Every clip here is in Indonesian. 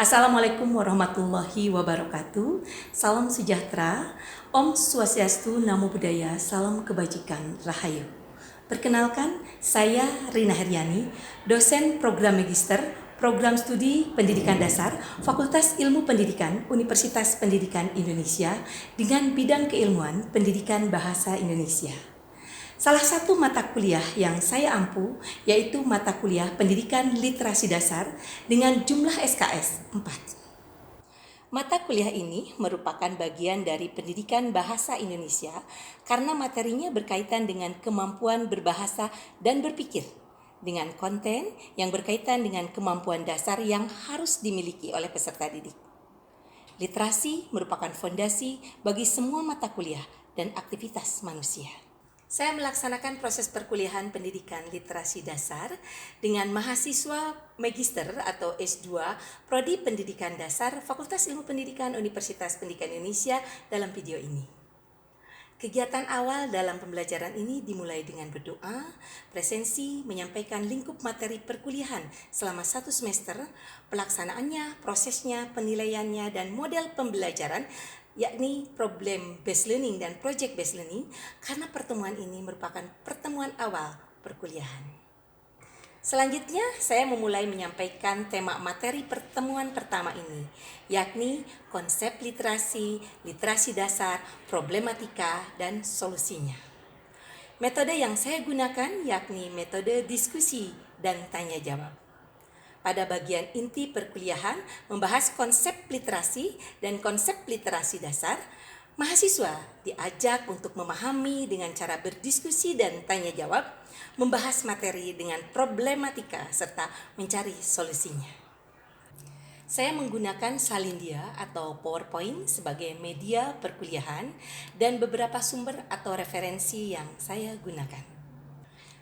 Assalamualaikum warahmatullahi wabarakatuh. Salam sejahtera, Om Swastiastu, Namo Buddhaya, salam kebajikan, Rahayu. Perkenalkan, saya Rina Heriani, dosen program magister, program studi pendidikan dasar, Fakultas Ilmu Pendidikan, Universitas Pendidikan Indonesia, dengan bidang keilmuan pendidikan bahasa Indonesia. Salah satu mata kuliah yang saya ampu yaitu mata kuliah Pendidikan Literasi Dasar dengan jumlah SKS 4. Mata kuliah ini merupakan bagian dari pendidikan bahasa Indonesia karena materinya berkaitan dengan kemampuan berbahasa dan berpikir, dengan konten yang berkaitan dengan kemampuan dasar yang harus dimiliki oleh peserta didik. Literasi merupakan fondasi bagi semua mata kuliah dan aktivitas manusia. Saya melaksanakan proses perkuliahan pendidikan literasi dasar dengan mahasiswa magister atau S2 Prodi Pendidikan Dasar Fakultas Ilmu Pendidikan Universitas Pendidikan Indonesia dalam video ini. Kegiatan awal dalam pembelajaran ini dimulai dengan berdoa, presensi, menyampaikan lingkup materi perkuliahan selama 1 semester, pelaksanaannya, prosesnya, penilaiannya, dan model pembelajaran, yakni problem based learning dan project based learning, karena pertemuan ini merupakan pertemuan awal perkuliahan. Selanjutnya, saya memulai menyampaikan tema materi pertemuan pertama ini, yakni konsep literasi, literasi dasar, problematika, dan solusinya. Metode yang saya gunakan yakni metode diskusi dan tanya jawab. Pada bagian inti perkuliahan membahas konsep literasi dan konsep literasi dasar, mahasiswa diajak untuk memahami dengan cara berdiskusi dan tanya jawab, membahas materi dengan problematika serta mencari solusinya. Saya menggunakan Salindia atau PowerPoint sebagai media perkuliahan dan beberapa sumber atau referensi yang saya gunakan.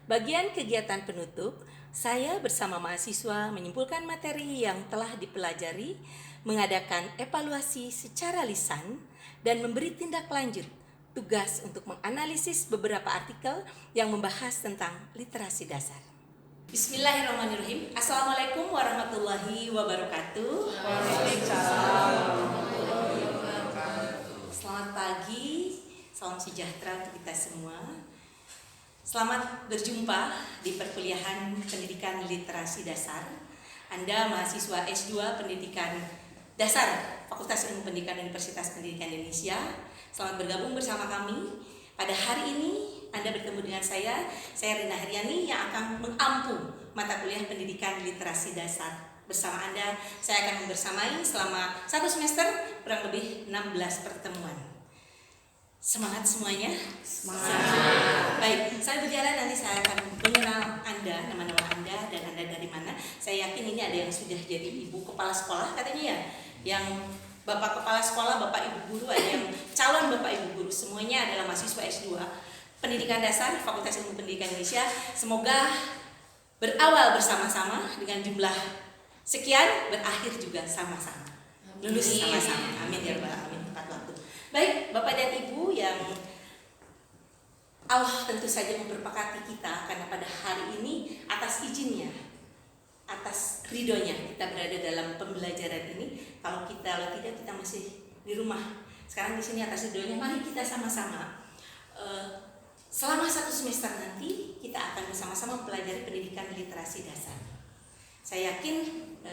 Bagian kegiatan penutup, saya bersama mahasiswa menyimpulkan materi yang telah dipelajari, mengadakan evaluasi secara lisan, dan memberi tindak lanjut tugas untuk menganalisis beberapa artikel yang membahas tentang literasi dasar. Bismillahirrahmanirrahim. Assalamualaikum warahmatullahi wabarakatuh. Waalaikumsalam. Selamat pagi, salam sejahtera untuk kita semua. Selamat berjumpa di perkuliahan Pendidikan Literasi Dasar. Anda mahasiswa S2 Pendidikan Dasar Fakultas Ilmu Pendidikan Universitas Pendidikan Indonesia. Selamat bergabung bersama kami. Pada hari ini Anda bertemu dengan saya Rina Heriani, yang akan mengampu mata kuliah Pendidikan Literasi Dasar. Bersama Anda, saya akan membersamai selama 1 semester kurang lebih 16 pertemuan. Semangat semuanya? Semangat. Baik, saya berjalan, nanti saya akan mengenal Anda, nama-nama Anda, dan Anda dari mana. Saya yakin ini ada yang sudah jadi ibu kepala sekolah katanya ya, yang bapak kepala sekolah, bapak ibu guru, ada yang calon bapak ibu guru, semuanya adalah mahasiswa S2 Pendidikan Dasar Fakultas Ilmu Pendidikan Indonesia. Semoga berawal bersama-sama dengan jumlah sekian, berakhir juga sama-sama, lulus sama-sama. Amin ya rabbal alamin. Tepat waktu. Baik, Bapak dan Ibu yang Allah tentu saja memberkati kita, karena pada hari ini atas izinnya, atas ridhonya kita berada dalam pembelajaran ini. Kalau tidak kita masih di rumah. Sekarang di sini atas ridhonya, mari kita sama-sama selama 1 semester nanti kita akan bersama-sama mempelajari pendidikan literasi dasar. Saya yakin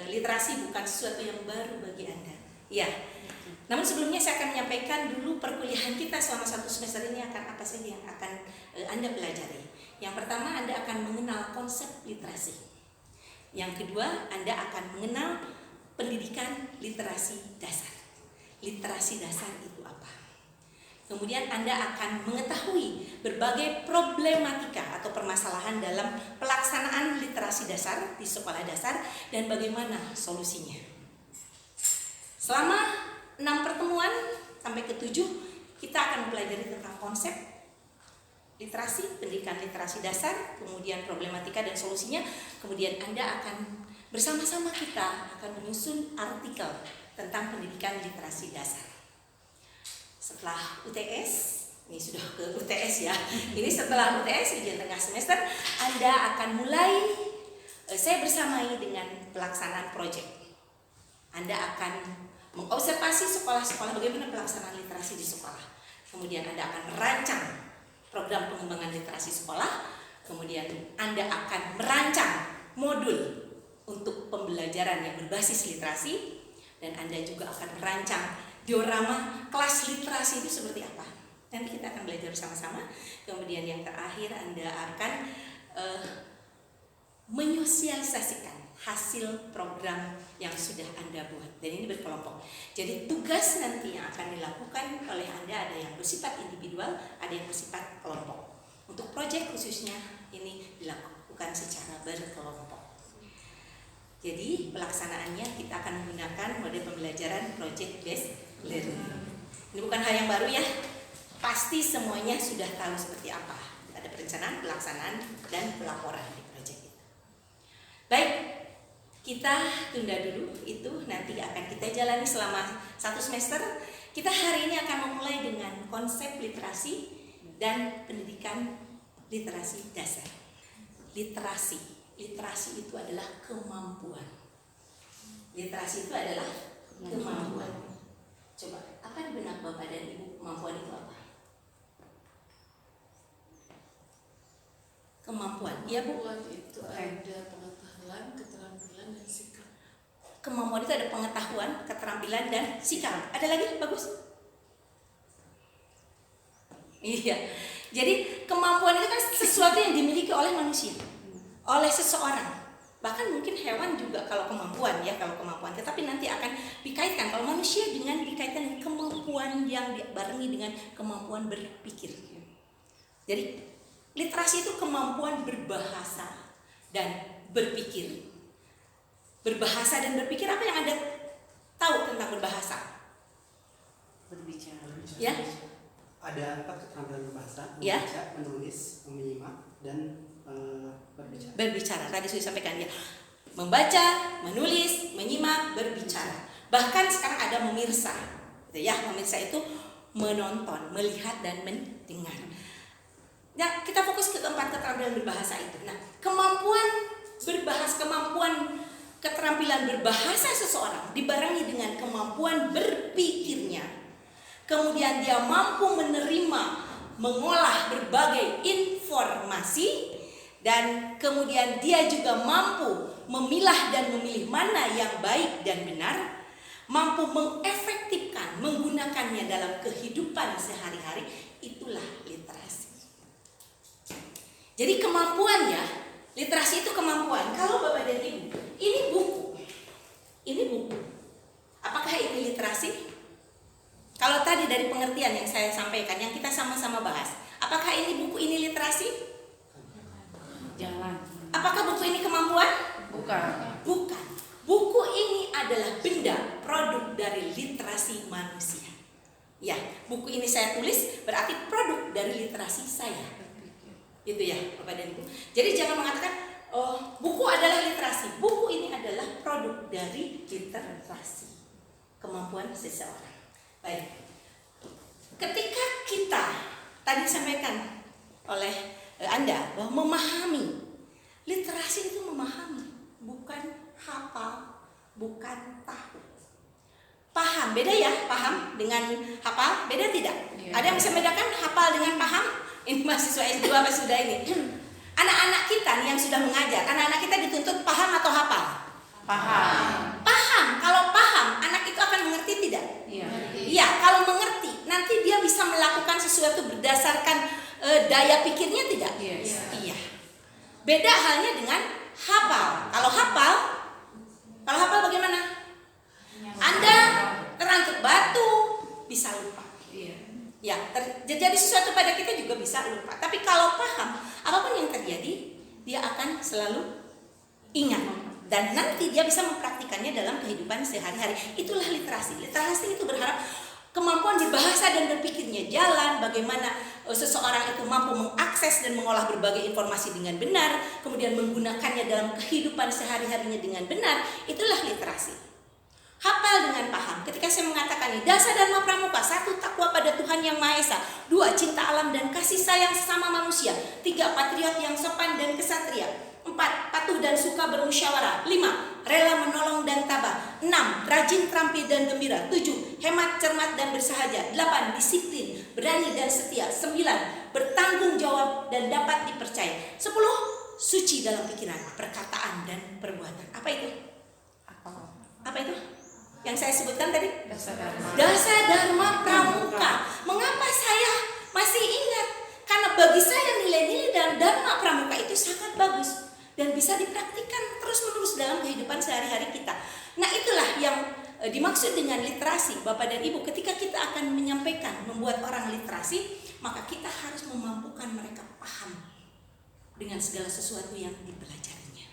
literasi bukan sesuatu yang baru bagi Anda. Ya. Namun sebelumnya saya akan menyampaikan dulu perkuliahan kita selama 1 semester ini akan apa saja yang akan Anda pelajari. Yang pertama, Anda akan mengenal konsep literasi. Yang kedua, Anda akan mengenal pendidikan literasi dasar. Literasi dasar itu apa? Kemudian Anda akan mengetahui berbagai problematika atau permasalahan dalam pelaksanaan literasi dasar di sekolah dasar dan bagaimana solusinya. Selama 6 pertemuan sampai ke-7 kita akan mempelajari tentang konsep literasi, pendidikan literasi dasar, kemudian problematika dan solusinya. Kemudian Anda akan bersama-sama kita akan menyusun artikel tentang pendidikan literasi dasar. Setelah UTS, ini sudah ke UTS ya. Ini setelah UTS, ujian tengah semester, Anda akan mulai, saya bersamai dengan pelaksanaan proyek. Anda akan mengobservasi sekolah-sekolah bagaimana pelaksanaan literasi di sekolah. Kemudian Anda akan merancang program pengembangan literasi sekolah. Kemudian Anda akan merancang modul untuk pembelajaran yang berbasis literasi. Dan Anda juga akan merancang diorama kelas literasi itu seperti apa. Nanti kita akan belajar bersama-sama. Kemudian yang terakhir Anda akan menyosialisasikan hasil program yang sudah Anda buat. Dan ini berkelompok. Jadi tugas nanti yang akan dilakukan oleh Anda ada yang bersifat individual, ada yang bersifat kelompok. Untuk proyek khususnya ini dilakukan secara berkelompok. Jadi pelaksanaannya kita akan menggunakan mode pembelajaran project based learning. Ini bukan hal yang baru ya. Pasti semuanya sudah tahu seperti apa. Ada perencanaan, pelaksanaan, dan pelaporan di proyek itu. Baik, kita tunda dulu. Itu nanti akan kita jalani selama 1 semester. Kita hari ini akan memulai dengan konsep literasi dan pendidikan literasi dasar. Literasi itu adalah kemampuan. Literasi itu adalah kemampuan. Coba, apa di benak Bapak dan Ibu kemampuan itu apa? Kemampuan, iya Bu? Kemampuan itu ada pengetahuan, keterampilan, dan sikap. Kemampuan itu ada pengetahuan, keterampilan, dan sikap. Ada lagi? Bagus. Iya. Jadi kemampuan itu kan sesuatu yang dimiliki oleh manusia, oleh seseorang. Bahkan mungkin hewan juga kalau kemampuan ya, tetapi nanti akan dikaitkan kalau manusia dengan dikaitkan dengan kemampuan yang dibarengi dengan kemampuan berpikir. Jadi literasi itu kemampuan berbahasa dan berpikir. Berbahasa dan berpikir, apa yang Anda tahu tentang berbahasa? Berbicara. Ya. Ada 4 keterampilan berbahasa: Ya. membaca, menulis, menyimak, dan berbicara. Berbicara, tadi sudah disampaikan ya. Membaca, menulis, menyimak, berbicara. Bahkan sekarang ada memirsa. Ya, memirsa itu menonton, melihat, dan mendengar. Nah, kita fokus ke 4 keterampilan berbahasa itu. Nah, kemampuan keterampilan berbahasa seseorang dibarengi dengan kemampuan berpikirnya. Kemudian dia mampu menerima, mengolah berbagai informasi, dan kemudian dia juga mampu memilah dan memilih mana yang baik dan benar, mampu mengefektifkan, menggunakannya dalam kehidupan sehari-hari. Itulah literasi. Jadi kemampuan ya, literasi itu kemampuan. Kalau Bapak dan Ibu, ini buku. Apakah ini literasi? Kalau tadi dari pengertian yang saya sampaikan, yang kita sama-sama bahas, apakah ini buku ini literasi? Jangan. Apakah buku ini kemampuan? Bukan. Bukan. Buku ini adalah benda, produk dari literasi manusia. Ya, buku ini saya tulis berarti produk dari literasi saya. Itu ya, Bapak dan Ibu. Jadi jangan mengatakan, oh, buku adalah literasi. Buku ini adalah produk dari literasi. Kemampuan seseorang. Baik. Ketika kita tadi disampaikan oleh Anda bahwa memahami, literasi itu memahami, bukan hafal, bukan tahu. Paham, beda ya, paham dengan hafal, beda tidak? Iya. Ada yang bisa membedakan hafal dengan paham? Ini mahasiswa S2 apa sudah ini? Anak-anak kita nih yang sudah mengajar, anak-anak kita dituntut paham atau hafal? Paham. Paham, kalau paham, anak itu akan mengerti tidak? Iya. Iya, kalau mengerti, nanti dia bisa melakukan sesuatu berdasarkan daya pikirnya tidak? Yes. Iya. Beda halnya dengan hafal. Kalau hafal bagaimana? Anda terangkut batu bisa lupa. Iya. Ya, terjadi sesuatu pada kita juga bisa lupa. Tapi kalau paham, apapun yang terjadi, dia akan selalu ingat. Dan nanti dia bisa mempraktikannya dalam kehidupan sehari-hari. Itulah literasi. Literasi itu berharap kemampuan berbahasa dan berpikirnya jalan, bagaimana seseorang itu mampu mengakses dan mengolah berbagai informasi dengan benar, kemudian menggunakannya dalam kehidupan sehari-harinya dengan benar. Itulah literasi. Hafal dengan paham. Ketika saya mengatakan ini, dasar dharma pramuka, 1, takwa pada Tuhan Yang Maha Esa, 2, cinta alam dan kasih sayang sesama manusia, 3, patriot yang sopan dan kesatria, 4, patuh dan suka bermusyawarah, 5, rela menolong dan tabah, 6, 6. Rajin, terampil, dan gembira. 7. Hemat, cermat, dan bersahaja. 8. Disiplin, berani, dan setia. 9. Bertanggung jawab dan dapat dipercaya. 10. Suci dalam pikiran, perkataan, dan perbuatan. Apa itu? Apa itu? Yang saya sebutkan tadi? Dasa Dharma Pramuka. Mengapa saya masih ingat? Karena bagi saya nilai-nilai dan Dharma Pramuka itu sangat bagus dan bisa dipraktikkan terus-menerus dalam kehidupan sehari-hari kita. Nah, itulah yang dimaksud dengan literasi, Bapak dan Ibu. Ketika kita akan menyampaikan, membuat orang literasi, maka kita harus memampukan mereka paham dengan segala sesuatu yang dipelajarinya.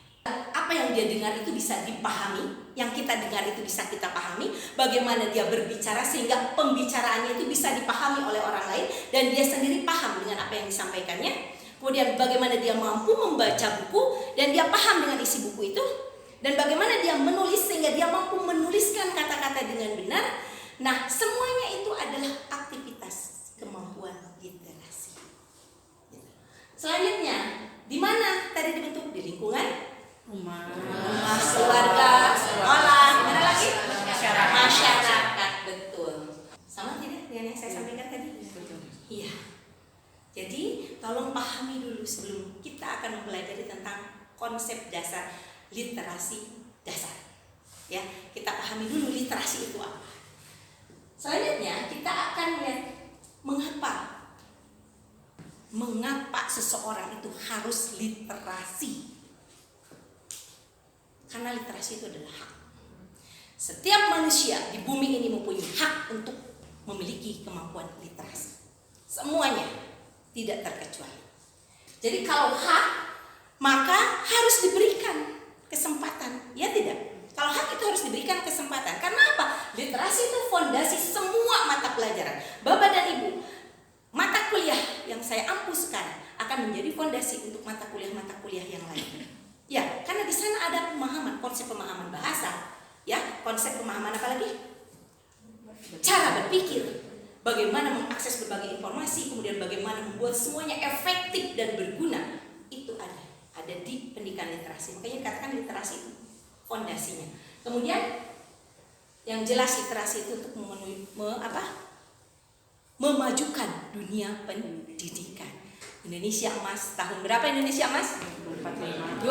Apa yang dia dengar itu bisa dipahami, yang kita dengar itu bisa kita pahami, bagaimana dia berbicara sehingga pembicaraannya itu bisa dipahami oleh orang lain dan dia sendiri paham dengan apa yang disampaikannya. Kemudian bagaimana dia mampu membaca buku dan dia paham dengan isi buku itu, dan bagaimana dia menulis sehingga dia mampu menuliskan kata-kata dengan benar. Nah, semuanya itu adalah aktivitas kemampuan literasi. Selanjutnya, di mana tadi dibentuk? Di lingkungan rumah, keluarga, sekolah, mana lagi? Masyarakat, betul. Sama tidak dengan yang saya sampaikan tadi? Iya. Jadi tolong pahami dulu sebelum kita akan mempelajari tentang konsep dasar literasi dasar. Ya, kita pahami dulu literasi itu apa. Selanjutnya kita akan lihat mengapa seseorang itu harus literasi. Karena literasi itu adalah hak. Setiap manusia di bumi ini mempunyai hak untuk memiliki kemampuan literasi. Semuanya. Tidak terkecuali. Jadi kalau hak, maka harus diberikan kesempatan. Ya tidak? Kalau hak itu harus diberikan kesempatan. Karena apa? Literasi itu fondasi semua mata pelajaran. Bapak dan Ibu, mata kuliah yang saya ampu sekarang akan menjadi fondasi untuk mata kuliah yang lain. Ya, karena di sana ada pemahaman, konsep pemahaman bahasa. Ya, konsep pemahaman apa lagi? Cara berpikir. Bagaimana mengakses berbagai informasi, kemudian bagaimana membuat semuanya efektif dan berguna, itu ada di pendidikan literasi. Makanya katakan literasi itu fondasinya. Kemudian yang jelas literasi itu untuk memajukan dunia pendidikan. Indonesia Emas, tahun berapa Indonesia Emas? 2045.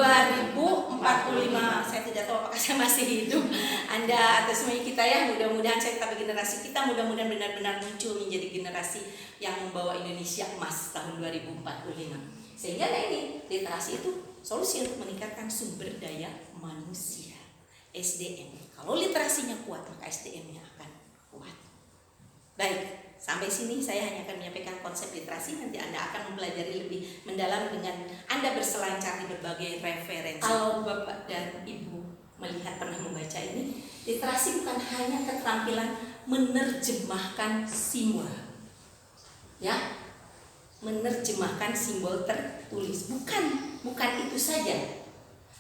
Saya tidak tahu apakah saya masih hidup. Anda atau semuanya kita ya, mudah-mudahan saya tetap generasi kita, mudah-mudahan benar-benar muncul menjadi generasi yang membawa Indonesia Emas tahun 2045. Sehingga ini literasi itu solusi untuk meningkatkan sumber daya manusia, SDM. Kalau literasinya kuat, maka SDM-nya akan kuat. Baik. Sampai sini saya hanya akan menyampaikan konsep literasi. Nanti Anda akan mempelajari lebih mendalam dengan Anda berselancar di berbagai referensi. Kalau Bapak dan Ibu melihat pernah membaca ini, literasi bukan hanya keterampilan menerjemahkan simbol. Ya. Menerjemahkan simbol tertulis. Bukan itu saja.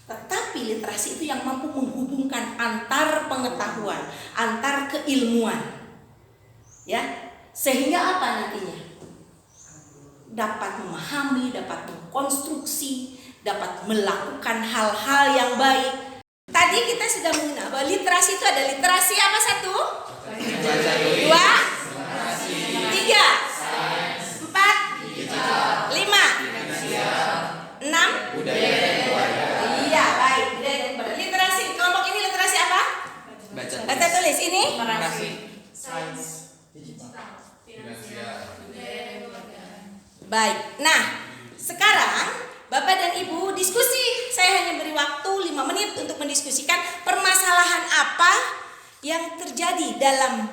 Tetapi literasi itu yang mampu menghubungkan antar pengetahuan, antar keilmuan. Ya. Sehingga apa nantinya? Dapat memahami, dapat mengkonstruksi, dapat melakukan hal-hal yang baik. Tadi kita sudah mengenal bahwa literasi itu ada literasi apa? 1, 2, 3, 4, 5, 6. Iya, baik. Literasi kelompok ini literasi apa? Baca tulis. Ini? Baik, nah sekarang Bapak dan Ibu diskusi. Saya hanya beri waktu 5 menit untuk mendiskusikan permasalahan apa yang terjadi dalam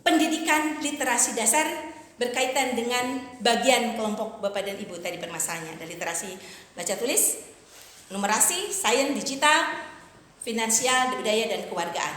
pendidikan literasi dasar berkaitan dengan bagian kelompok Bapak dan Ibu tadi. Permasalahannya ada literasi baca tulis, numerasi, sains, digital, finansial, budaya, dan kewargaan.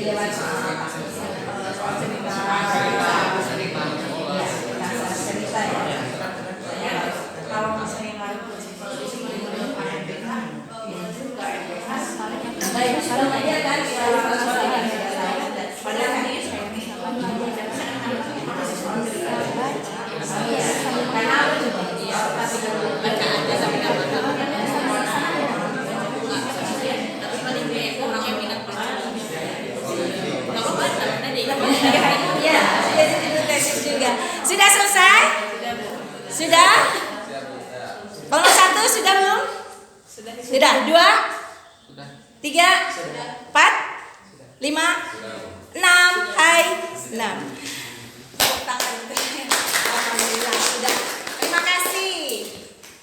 lewat soal cerita. Cerita ya. Kalau misalnya baik, sekarang aja kan sudah selesai? Sudah? Kelompok 1 sudah belum? Sudah. 2? 3? 4? 5? 6? Hai 6. Alhamdulillah sudah. Terima kasih.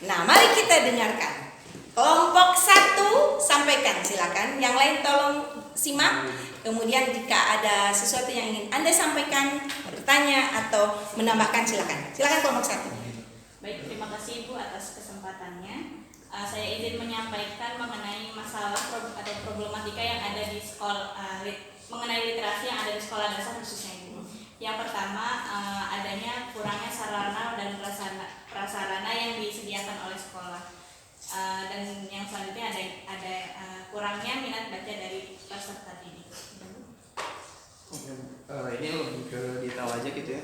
Nah, mari kita dengarkan. Kelompok 1 sampaikan, silakan. Yang lain tolong simak. Kemudian jika ada sesuatu yang ingin Anda sampaikan, bertanya atau menambahkan, silakan. Silakan kelompok 1. Baik, terima kasih Ibu atas kesempatannya. Saya izin menyampaikan mengenai masalah atau problematika yang ada di sekolah, mengenai literasi yang ada di sekolah dasar khususnya Ibu. Yang pertama, adanya kurangnya sarana dan prasarana yang disediakan oleh sekolah. Dan yang selanjutnya ada kurangnya minat baca dari peserta didik. Ini lebih ke detail aja gitu ya.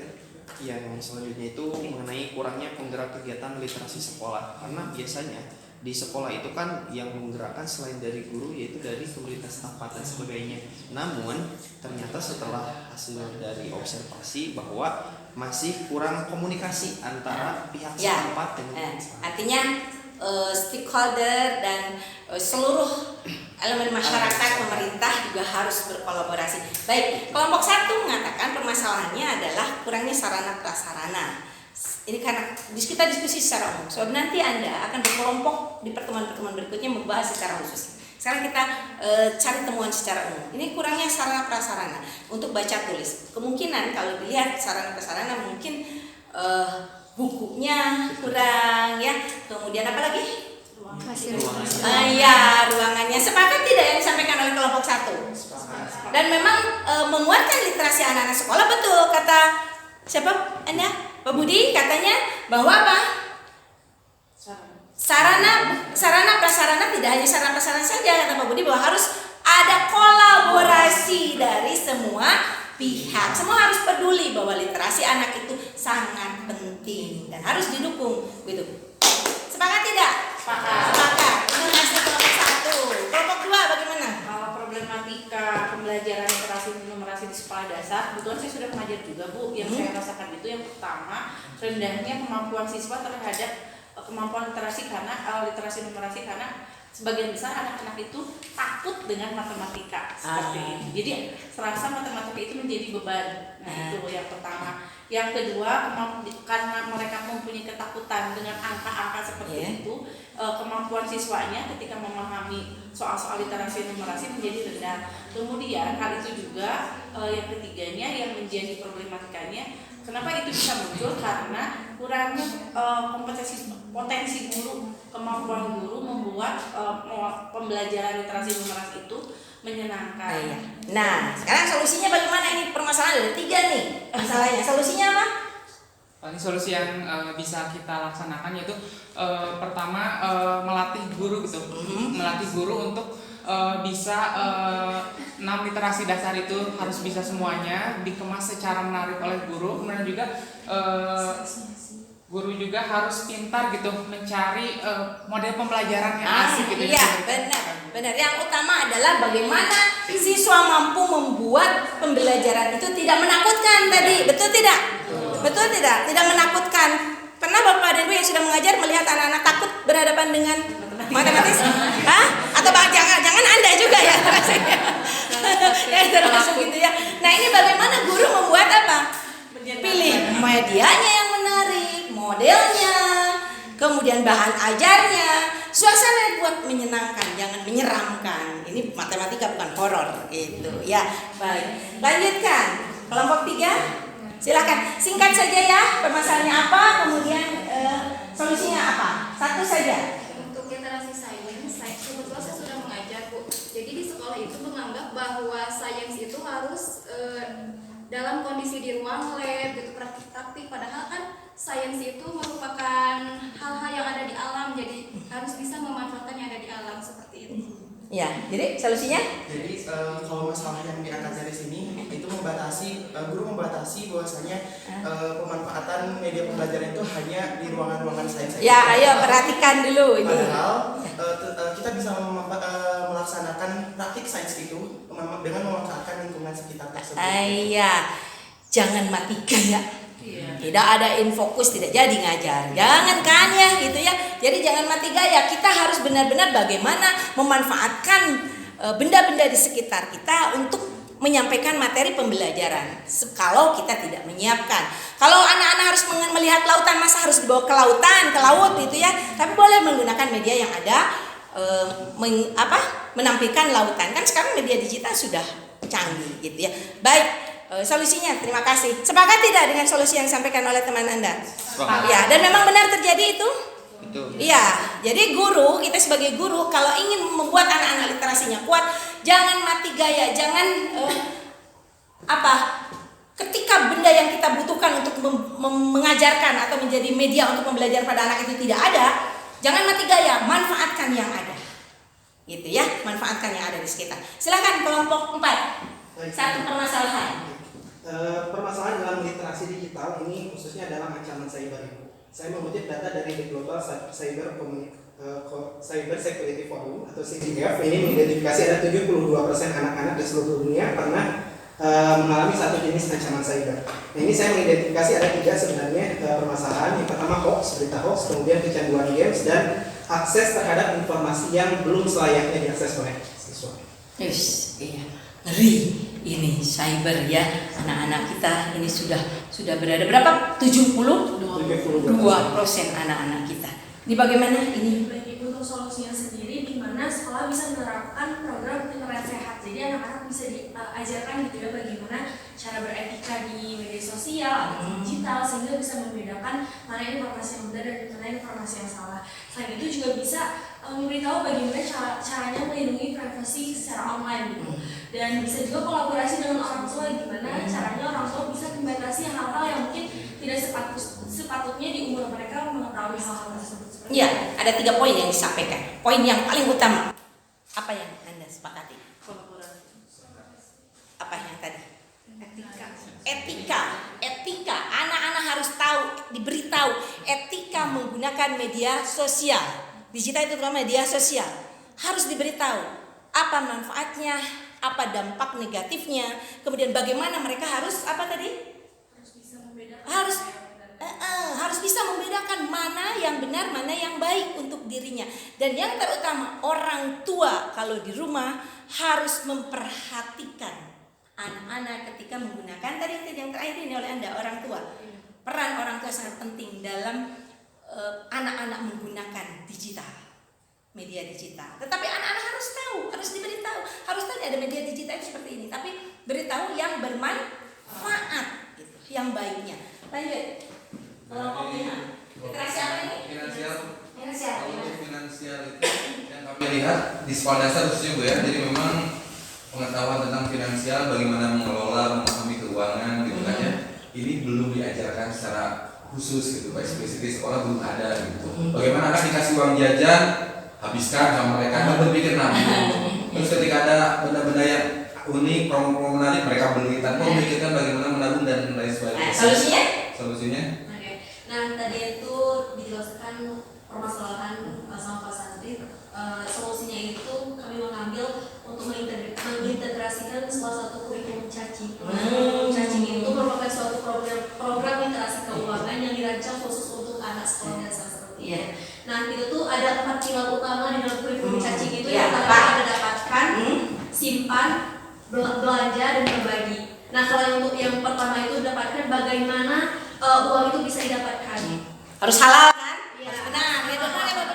Yang selanjutnya itu mengenai kurangnya penggerak kegiatan literasi sekolah. Karena biasanya di sekolah itu kan yang menggerakkan selain dari guru yaitu dari komunitas tempat dan sebagainya. Namun ternyata setelah hasil dari observasi bahwa masih kurang komunikasi antara pihak setempat dengan artinya stakeholder dan seluruh elemen masyarakat, pemerintah juga harus berkolaborasi. Baik, kelompok 1 mengatakan permasalahannya adalah kurangnya sarana prasarana. Ini karena kita diskusi secara umum. So nanti Anda akan berkelompok di pertemuan-pertemuan berikutnya membahas secara khusus. Sekarang kita cari temuan secara umum. Ini kurangnya sarana prasarana untuk baca tulis. Kemungkinan kalau dilihat sarana prasarana mungkin bukunya kurang ya. Kemudian apa lagi? Ruangannya. Sepakat tidak yang disampaikan oleh kelompok 1? Dan memang menguatkan literasi anak-anak sekolah, betul kata siapa Anda? Pak Budi katanya bahwa apa? Sarana prasarana tidak hanya sarana prasarana saja, kata Pak Budi bahwa harus ada kolaborasi dari semua pihak. Semua harus peduli bahwa literasi anak itu sangat penting dan harus didukung, gitu. Sepakat tidak? Sepakat. Terima kasih kelompok 1. Kelompok 2 bagaimana? Kalau problematika pembelajaran literasi numerasi di sekolah dasar, kebetulan saya sudah mengajar juga Bu. Yang saya rasakan itu yang pertama, rendahnya kemampuan siswa terhadap kemampuan literasi numerasi karena sebagian besar anak-anak itu takut dengan matematika seperti itu. Jadi serasa matematika itu menjadi beban. Nah, itu yang pertama. Yang kedua, karena mereka mempunyai ketakutan dengan angka-angka seperti itu, kemampuan siswanya ketika memahami soal-soal literasi numerasi menjadi rendah. Kemudian hal itu juga yang ketiganya yang menjadi problematikanya, kenapa itu bisa muncul? Karena kurangnya potensi guru, kemampuan guru membuat pembelajaran literasi numerasi itu menyenangkan. Nah, sekarang solusinya bagaimana? Ini permasalahan ada 3 nih masalahnya. Solusinya apa? Paling solusi yang bisa kita laksanakan yaitu pertama melatih guru gitu, melatih guru untuk bisa 6 literasi dasar itu harus bisa semuanya, dikemas secara menarik oleh guru. Kemudian juga guru juga harus pintar gitu mencari model pembelajaran yang asik gitu. Iya, benar. Yang utama adalah bagaimana siswa mampu membuat pembelajaran itu tidak menakutkan tadi. Betul tidak? Betul tidak? Tidak menakutkan. Pernah Bapak dan Ibu yang sudah mengajar melihat anak-anak takut berhadapan dengan matematis? Hah? Atau jangan Anda juga ya? Ya termasuk gitu ya. Nah, ini bagaimana guru membuat apa? Pilih medianya yang menarik, modelnya, kemudian bahan ajarnya, suasana buat menyenangkan, jangan menyeramkan. Ini matematika bukan horor gitu ya. Baik, lanjutkan. Kelompok 3, silakan singkat saja ya. Permasalahannya apa, kemudian solusinya apa? Satu saja. Untuk literasi sains, kebetulan saya sudah mengajar Bu. Jadi di sekolah itu menganggap bahwa sains itu harus dalam kondisi di ruang lab gitu praktik-praktik, padahal kan sains itu merupakan hal-hal yang ada di alam, jadi harus bisa memanfaatkan yang ada di alam seperti itu. Ya, jadi solusinya? Jadi kalau masalah yang diangkat dari sini itu membatasi, guru membatasi bahwasanya pemanfaatan media pembelajaran itu hanya di ruangan-ruangan sains saja. Ya, ayo perhatikan dulu ini. Padahal kita bisa melaksanakan praktik sains itu dengan memanfaatkan lingkungan sekitar tersebut. Iya, jangan mati gaya. Tidak ada infokus, tidak jadi ngajar. Jangan kan ya gitu ya. Jadi jangan mati gaya. Kita harus benar-benar bagaimana memanfaatkan benda-benda di sekitar kita untuk menyampaikan materi pembelajaran. Kalau kita tidak menyiapkan. Kalau anak-anak harus melihat lautan, masa harus dibawa ke lautan, ke laut gitu ya. Tapi boleh menggunakan media yang ada menampilkan lautan. Kan sekarang media digital sudah canggih gitu ya. Baik. Solusinya, terima kasih. Sepakat tidak dengan solusi yang disampaikan oleh teman Anda? Ya, dan memang benar terjadi itu? Betul. Iya, jadi guru, kita sebagai guru kalau ingin membuat anak-anak literasinya kuat, jangan mati gaya, jangan ketika benda yang kita butuhkan untuk mengajarkan atau menjadi media untuk pembelajaran pada anak itu tidak ada, jangan mati gaya, manfaatkan yang ada. Gitu ya, manfaatkan yang ada di sekitar. Silakan kelompok 4. Satu permasalahan. Permasalahan dalam literasi digital ini khususnya dalam ancaman cyber itu. Saya mengutip data dari The Global Cyber Security Forum atau CCF. Ini mengidentifikasi ada 72% anak-anak di seluruh dunia pernah mengalami satu jenis ancaman cyber. Nah, ini saya mengidentifikasi ada 3 sebenarnya permasalahan. Yang pertama hoax, berita hoax, kemudian kecanduan games, dan akses terhadap informasi yang belum selayaknya diakses oleh siswa. Iya, ngeri. Ini cyber ya, anak-anak kita ini sudah berada berapa? 72% anak-anak kita. Ini bagaimana ini? Untuk solusinya sendiri, di mana sekolah bisa menerapkan program internet sehat. Jadi anak-anak bisa diajarkan gitu ya bagaimana cara beretika di media sosial atau digital, sehingga bisa membedakan mana informasi yang benar dan mana informasi yang salah. Selain itu juga bisa memberitahu bagaimana caranya melindungi privasi secara online gitu. Dan bisa juga kolaborasi dengan orang tua, gimana caranya orang tua bisa membatasi hal-hal yang mungkin tidak sepatutnya di umur mereka mengetahui hal-hal tersebut. Iya, ada 3 poin yang disampaikan. Poin yang paling utama, apa yang Anda sepakati? Apa yang tadi? Etika. Anak-anak harus tahu, diberitahu etika menggunakan media sosial. Digital itu terutama media sosial. Harus diberitahu apa manfaatnya, apa dampak negatifnya, kemudian bagaimana mereka harus harus bisa membedakan mana yang benar, mana yang baik untuk dirinya. Dan yang terutama orang tua kalau di rumah harus memperhatikan anak-anak ketika menggunakan tadi yang terakhir ini oleh Anda, orang tua. Peran orang tua sangat penting dalam anak-anak menggunakan media digital. Tetapi anak-anak harus tahu, harus diberitahu, harus tahu ada media digital seperti ini. Tapi beritahu yang bermanfaat, gitu, yang baiknya. Lanjut. Literasi apa ini? Finansial. Untuk finansial itu yang kami lihat di sekolah dasar khususnya Bu ya. Jadi memang pengetahuan tentang finansial, bagaimana mengelola, memahami keuangan gitu kan ya. Ini belum diajarkan secara khusus gitu, Pak. Spesifik sekolah belum ada gitu. Bagaimana anak dikasih uang jajan, habiskan sama mereka, nggak berpikir nabung. Terus ketika ada benda-benda yang unik, promo-promo menarik, mereka beli tanpa memikirkan bagaimana menabung dan lain sebagainya. Solusinya? Oke. Nah, tadi itu dijelaskan permasalahan sama Pak Santri. Solusinya itu kami mengambil untuk mengintegrasikan salah satu kurikulum cacing. Cacing itu merupakan suatu program literasi keuangan yang dirancang khusus untuk anak sekolah dasar seperti itu. Nah, itu tuh ada 4 pilar utama di dalam kurikulum cacing itu yang pertama ada dapatkan, simpan, belanja, dan berbagi. Nah, kalau untuk yang pertama itu dapatkan bagaimana uang itu bisa didapatkan. Harus halal kan? Ya. Harus benar.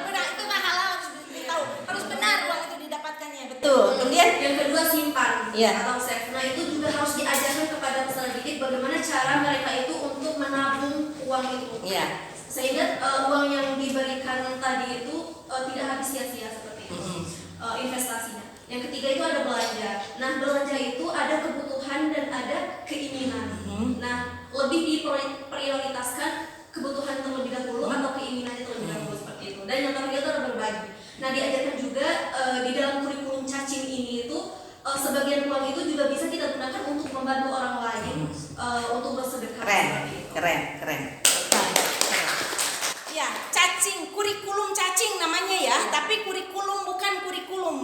Benar. Itu kan halal, harus diberitahu. Harus benar uang itu didapatkannya. Betul. Kemudian yang kedua simpan atau save. Nah, itu juga harus diajarkan kepada peserta didik bagaimana cara mereka itu untuk menabung uang itu. Iya. Sehingga uang yang diberikan tadi itu tidak habis sia-sia seperti itu. Investasinya. Yang ketiga itu ada belanja. Nah, belanja itu ada kebutuhan kebutuhan dan ada keinginan. Nah, lebih diprioritaskan kebutuhan terlebih dahulu atau keinginan terlebih dahulu seperti itu. Dan yang terakhir itu adalah berbagi. Nah, diajarkan juga di dalam kurikulum cacing ini itu sebagian uang itu juga bisa kita gunakan untuk membantu orang lain untuk bersedekah. Keren. Ya, cacing, kurikulum cacing namanya ya, tapi kurikulum bukan kurikulum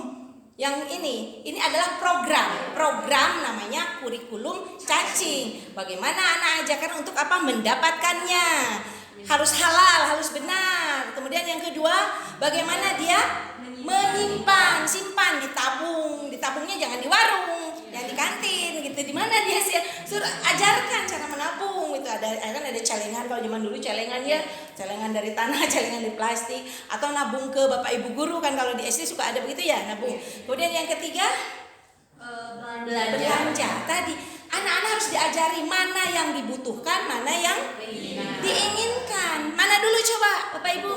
yang ini adalah program namanya kurikulum cacing. Bagaimana anak ajarkan untuk apa? Mendapatkannya harus halal, harus benar. Kemudian yang kedua, bagaimana dia menyimpan, simpan, ditabungnya jangan di warung, yang di kantin gitu. Di mana dia sih? Suruh ajarkan cara menabung. Itu ada celengan, kalau zaman dulu celengan dari tanah, celengan dari plastik, atau nabung ke bapak ibu guru kan, kalau di SD suka ada begitu ya, nabung. Kemudian yang ketiga, belanja. Tadi anak-anak harus diajari mana yang dibutuhkan, mana yang diinginkan. Mana dulu coba bapak ibu?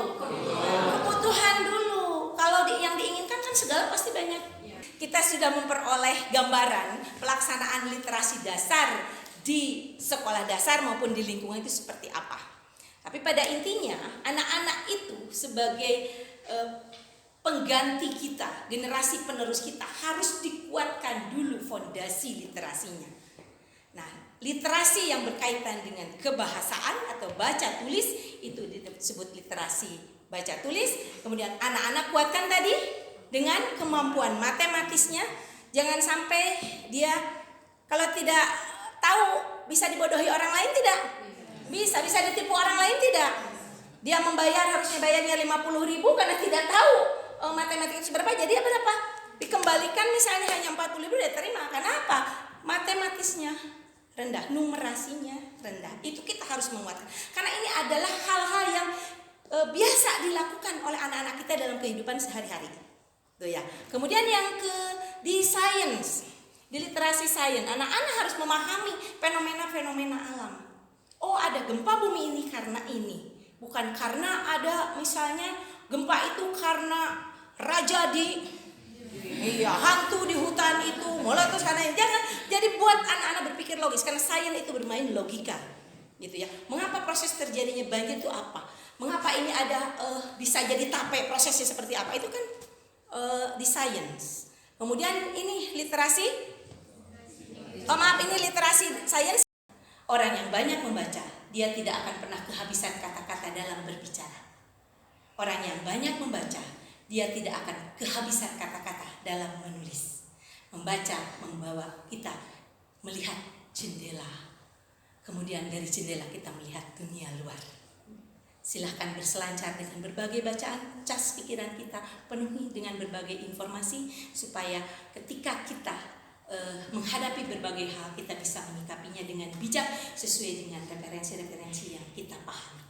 Kebutuhan dulu. Kalau yang diinginkan kan segala pasti banyak. Kita sudah memperoleh gambaran pelaksanaan literasi dasar di sekolah dasar maupun di lingkungan itu seperti apa. Tapi pada intinya anak-anak itu sebagai pengganti kita, generasi penerus kita, harus dikuatkan dulu fondasi literasinya. Nah, literasi yang berkaitan dengan kebahasaan atau baca tulis itu disebut literasi baca tulis. Kemudian anak-anak kuatkan tadi dengan kemampuan matematisnya. Jangan sampai dia kalau tidak tahu bisa dibodohi orang lain, tidak bisa ditipu orang lain, tidak. Dia harusnya bayarnya 50.000 karena tidak tahu matematika seberapa, jadi berapa? Dikembalikan misalnya hanya 40.000 dia terima. Kenapa? Matematisnya rendah, numerasinya rendah. Itu kita harus menguatkan. Karena ini adalah hal-hal yang biasa dilakukan oleh anak-anak kita dalam kehidupan sehari-hari. Tuh ya. Kemudian yang di sains, di literasi sains, anak-anak harus memahami fenomena-fenomena alam. Oh, ada gempa bumi ini karena ini. Bukan karena ada misalnya gempa itu karena raja hantu di hutan itu meletus karena ini. Jangan. Jadi buat anak-anak berpikir logis, karena sains itu bermain logika. Gitu ya. Mengapa proses terjadinya banjir itu apa? Mengapa ini ada bisa jadi tape, prosesnya seperti apa? Itu kan di sains. Kemudian ini literasi literasi sains. Orang yang banyak membaca, dia tidak akan pernah kehabisan kata-kata dalam berbicara. Orang yang banyak membaca, dia tidak akan kehabisan kata-kata dalam menulis. Membaca membawa kita melihat jendela. Kemudian dari jendela kita melihat dunia luar. Silahkan berselancar dengan berbagai bacaan, cas pikiran kita penuhi dengan berbagai informasi, supaya ketika kita menghadapi berbagai hal, kita bisa menyikapinya dengan bijak sesuai dengan referensi-referensi yang kita pahami.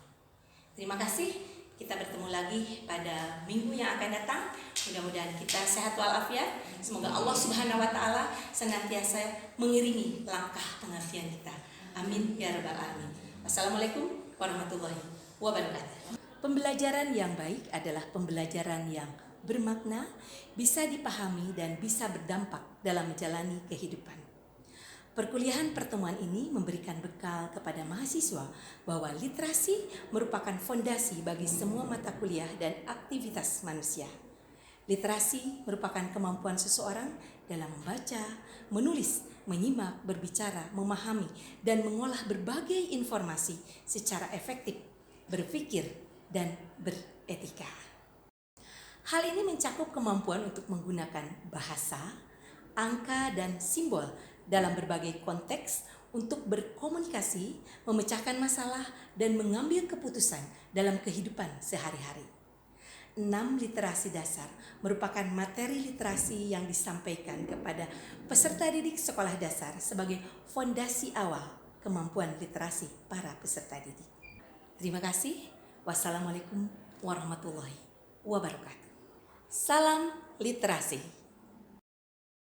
Terima kasih. Kita bertemu lagi pada minggu yang akan datang. Mudah-mudahan kita sehat walafiat. Semoga Allah Subhanahu wa taala senantiasa mengiringi langkah pengertian kita. Amin ya rabbal alamin. Wassalamualaikum warahmatullahi wabarakatuh. Pembelajaran yang baik adalah pembelajaran yang bermakna, bisa dipahami dan bisa berdampak dalam menjalani kehidupan. Perkuliahan pertemuan ini memberikan bekal kepada mahasiswa bahwa literasi merupakan fondasi bagi semua mata kuliah dan aktivitas manusia. Literasi merupakan kemampuan seseorang dalam membaca, menulis, menyimak, berbicara, memahami, dan mengolah berbagai informasi secara efektif, berpikir, dan beretika. Hal ini mencakup kemampuan untuk menggunakan bahasa, angka, dan simbol dalam berbagai konteks untuk berkomunikasi, memecahkan masalah, dan mengambil keputusan dalam kehidupan sehari-hari. 6 literasi dasar merupakan materi literasi yang disampaikan kepada peserta didik sekolah dasar sebagai fondasi awal kemampuan literasi para peserta didik. Terima kasih. Wassalamualaikum warahmatullahi wabarakatuh. Salam literasi.